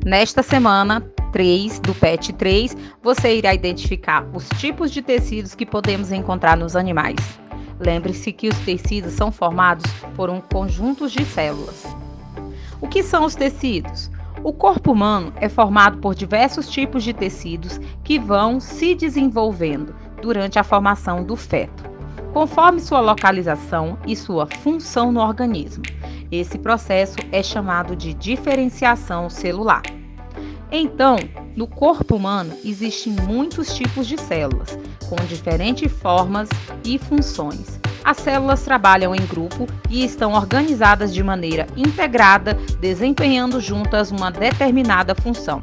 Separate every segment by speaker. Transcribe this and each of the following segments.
Speaker 1: Nesta semana 3 do PET 3, você irá identificar os tipos de tecidos que podemos encontrar nos animais. Lembre-se que os tecidos são formados por um conjunto de células. O que são os tecidos? O corpo humano é formado por diversos tipos de tecidos que vão se desenvolvendo durante a formação do feto, conforme sua localização e sua função no organismo. Esse processo é chamado de diferenciação celular. Então, no corpo humano existem muitos tipos de células, com diferentes formas e funções. As células trabalham em grupo e estão organizadas de maneira integrada, desempenhando juntas uma determinada função.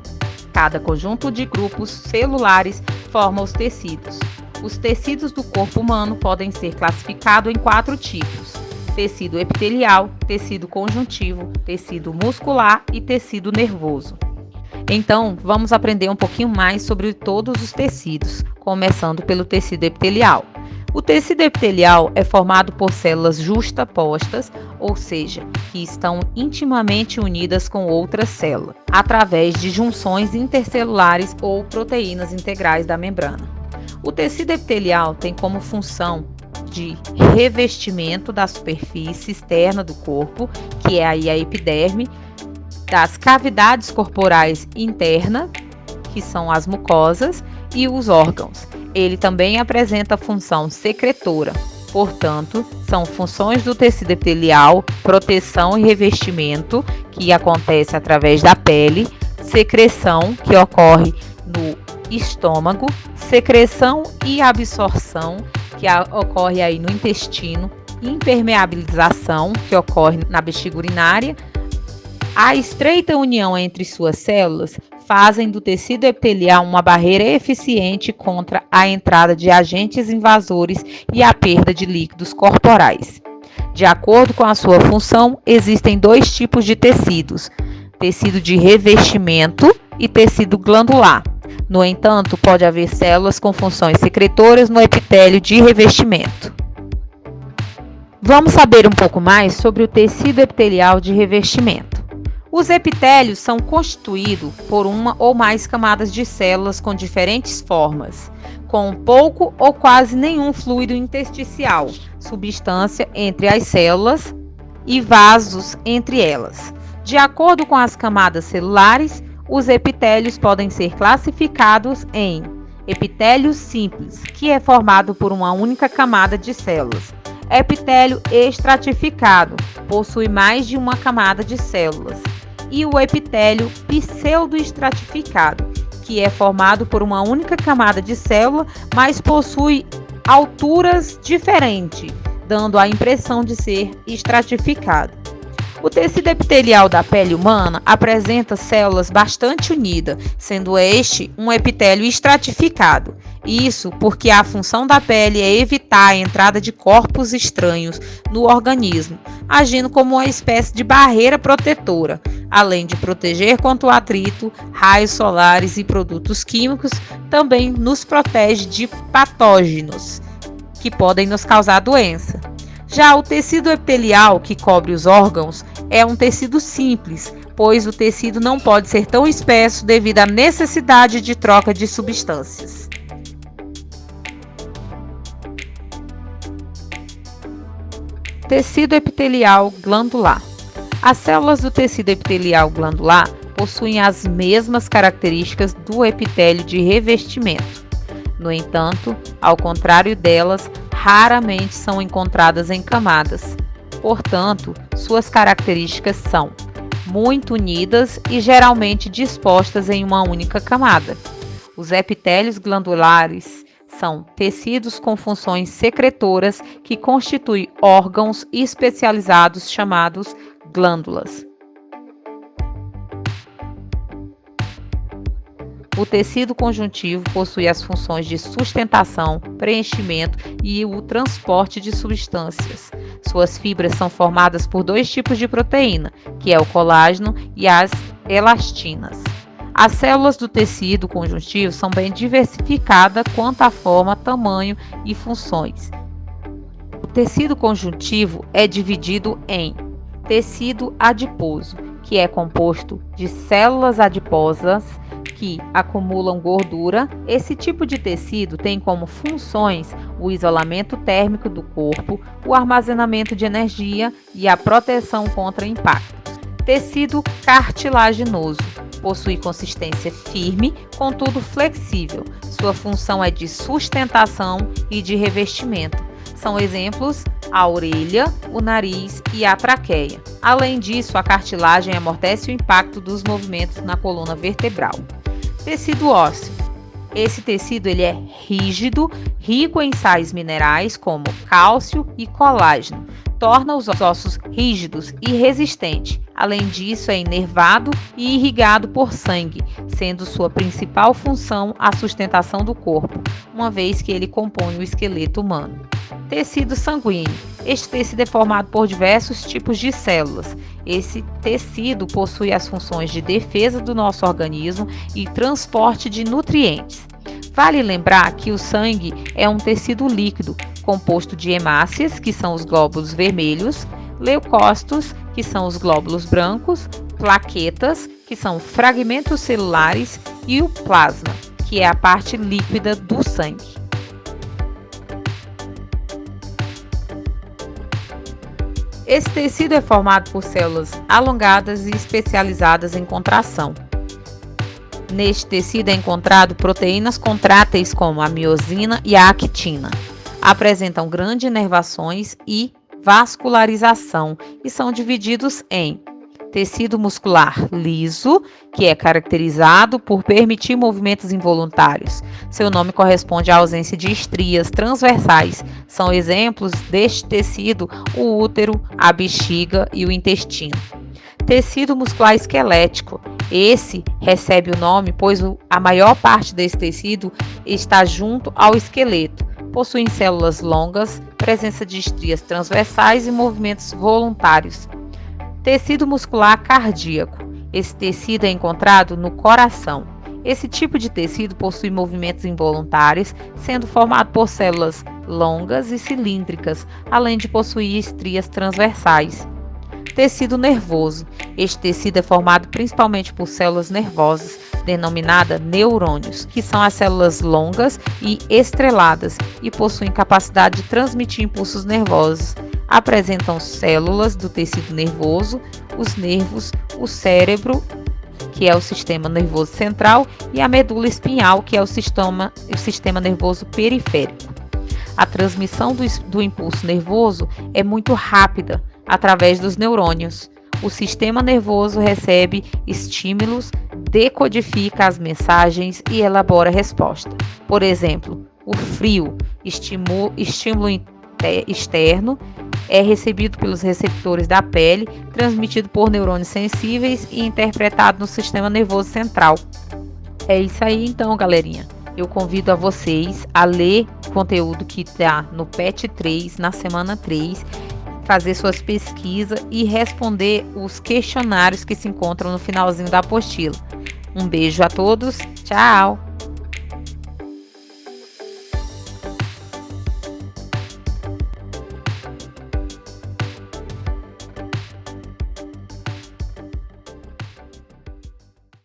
Speaker 1: Cada conjunto de grupos celulares forma os tecidos. Os tecidos do corpo humano podem ser classificados em 4 tipos: tecido epitelial, tecido conjuntivo, tecido muscular e tecido nervoso. Então, vamos aprender um pouquinho mais sobre todos os tecidos, começando pelo tecido epitelial. O tecido epitelial é formado por células justapostas, ou seja, que estão intimamente unidas com outras células, através de junções intercelulares ou proteínas integrais da membrana. O tecido epitelial tem como função de revestimento da superfície externa do corpo, que é aí a epiderme, das cavidades corporais internas, que são as mucosas, e os órgãos. Ele também apresenta função secretora, portanto, são funções do tecido epitelial: proteção e revestimento, que acontece através da pele, secreção, que ocorre no estômago, secreção e absorção, que ocorre aí no intestino, impermeabilização, que ocorre na bexiga urinária. A estreita união entre suas células fazem do tecido epitelial uma barreira eficiente contra a entrada de agentes invasores e a perda de líquidos corporais. De acordo com a sua função, existem 2 tipos de tecidos: tecido de revestimento e tecido glandular. No entanto, pode haver células com funções secretoras no epitélio de revestimento. Vamos saber um pouco mais sobre o tecido epitelial de revestimento. Os epitélios são constituídos por uma ou mais camadas de células com diferentes formas, com pouco ou quase nenhum fluido intersticial, substância entre as células e vasos entre elas. De acordo com as camadas celulares, os epitélios podem ser classificados em epitélio simples, que é formado por uma única camada de células. Epitélio estratificado, possui mais de uma camada de células. E o epitélio pseudoestratificado, que é formado por uma única camada de célula, mas possui alturas diferentes, dando a impressão de ser estratificado. O tecido epitelial da pele humana apresenta células bastante unidas, sendo este um epitélio estratificado. Isso porque a função da pele é evitar a entrada de corpos estranhos no organismo, agindo como uma espécie de barreira protetora, além de proteger contra o atrito, raios solares e produtos químicos. Também nos protege de patógenos que podem nos causar doença. Já o tecido epitelial, que cobre os órgãos, é um tecido simples, pois o tecido não pode ser tão espesso devido à necessidade de troca de substâncias. Tecido epitelial glandular. As células do tecido epitelial glandular possuem as mesmas características do epitélio de revestimento. No entanto, ao contrário delas, raramente são encontradas em camadas. Portanto, suas características são muito unidas e geralmente dispostas em uma única camada. Os epitélios glandulares são tecidos com funções secretoras que constituem órgãos especializados chamados glândulas. O tecido conjuntivo possui as funções de sustentação, preenchimento e o transporte de substâncias. Suas fibras são formadas por 2 tipos de proteína, que é o colágeno e as elastinas. As células do tecido conjuntivo são bem diversificadas quanto à forma, tamanho e funções. O tecido conjuntivo é dividido em tecido adiposo, que é composto de células adiposas que acumulam gordura. Esse tipo de tecido tem como funções o isolamento térmico do corpo, o armazenamento de energia e a proteção contra impactos. Tecido cartilaginoso. Possui consistência firme, contudo flexível. Sua função é de sustentação e de revestimento. São exemplos a orelha, o nariz e a traqueia. Além disso, a cartilagem amortece o impacto dos movimentos na coluna vertebral. Tecido ósseo. Esse tecido ele é rígido, rico em sais minerais como cálcio e colágeno. Torna os ossos rígidos e resistentes. Além disso, é inervado e irrigado por sangue, sendo sua principal função a sustentação do corpo, uma vez que ele compõe o esqueleto humano. Tecido sanguíneo. Este tecido é formado por diversos tipos de células. Esse tecido possui as funções de defesa do nosso organismo e transporte de nutrientes. Vale lembrar que o sangue é um tecido líquido, composto de hemácias, que são os glóbulos vermelhos, leucócitos, que são os glóbulos brancos, plaquetas, que são fragmentos celulares, e o plasma, que é a parte líquida do sangue. Esse tecido é formado por células alongadas e especializadas em contração. Neste tecido é encontrado proteínas contráteis como a miosina e a actina. Apresentam grandes inervações e vascularização e são divididos em tecido muscular liso, que é caracterizado por permitir movimentos involuntários. Seu nome corresponde à ausência de estrias transversais. São exemplos deste tecido o útero, a bexiga e o intestino. Tecido muscular esquelético. Esse recebe o nome pois a maior parte desse tecido está junto ao esqueleto. Possuem células longas, presença de estrias transversais e movimentos voluntários. Tecido muscular cardíaco. Esse tecido é encontrado no coração. Esse tipo de tecido possui movimentos involuntários, sendo formado por células longas e cilíndricas, além de possuir estrias transversais. Tecido nervoso. Este tecido é formado principalmente por células nervosas, denominadas neurônios, que são as células longas e estreladas e possuem capacidade de transmitir impulsos nervosos. Apresentam células do tecido nervoso, os nervos, o cérebro, que é o sistema nervoso central, e a medula espinhal, que é o sistema nervoso periférico. A transmissão do impulso nervoso é muito rápida, através dos neurônios. O sistema nervoso recebe estímulos, decodifica as mensagens e elabora a resposta. Por exemplo, o frio, estímulo externo, é recebido pelos receptores da pele, transmitido por neurônios sensíveis e interpretado no sistema nervoso central. É isso aí então, galerinha. Eu convido a vocês a ler o conteúdo que está no PET 3, na semana 3, fazer suas pesquisas e responder os questionários que se encontram no finalzinho da apostila. Um beijo a todos, tchau!